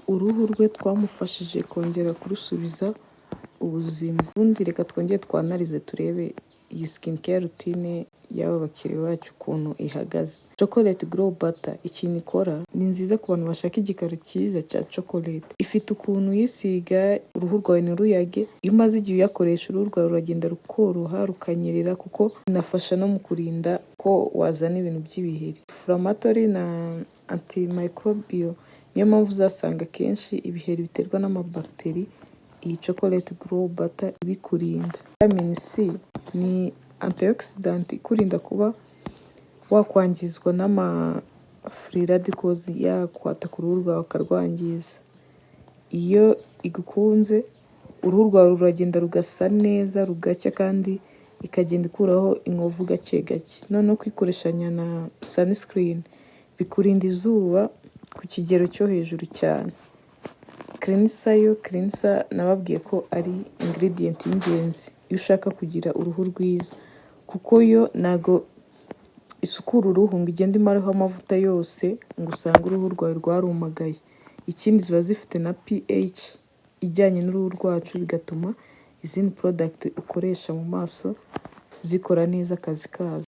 uruhu rwe twamufashije kongera kurusubiza ubuzima. Ubundi reka twongere twanarize turebe iyi skincare routine y'aba bakiriya bacu ukuntu ihagaze. Chocolate Glow Butter ikintu ikora ni nziza ku bantu bashaka igikaro cyiza cya chocolate. Ifite ukuntu uyisiga uruhu rwawe ntiruyage. Iyo umaze igihe uyakoresha uruhu rwawe ruragenda rukoroha rukanyerera kuko inafasha no mu kurinda ko wazana ibintu by'ibiheri. Inflammatory na antimicrobial, niyo mpamvu uzasanga akenshi ibiheri biterwa n'amabakiteri iyi chocolate Glow Butter ibikurinda. Vitamin C ni antioxidant ikurinda kuba wakwangizwa n'ama free radicals yakwata ku ruhu rwawe akarwangiza. Iyo igukunze uruhu rwawe ruragenda rugasa neza rugacya kandi ikagenda ikuraho inkovu gake gake. Noneho kwikoreshanya na sunscreen bikurinda izuba ku kigero cyo hejuru cyane. Cleanser nababwiye ko ari ingredient y'ingenzi iyo ushaka kugira uruhu rwiza kuko yo nago isukura uruhu ngo igende imaraho amavuta yose ngo usange uruhu rwawe rwarumagaye. Ikindi ziba zifite na pH ijyanye n'uruhu rwacu bigatuma izindi product ukoresha mu maso zikora neza akazi kazo.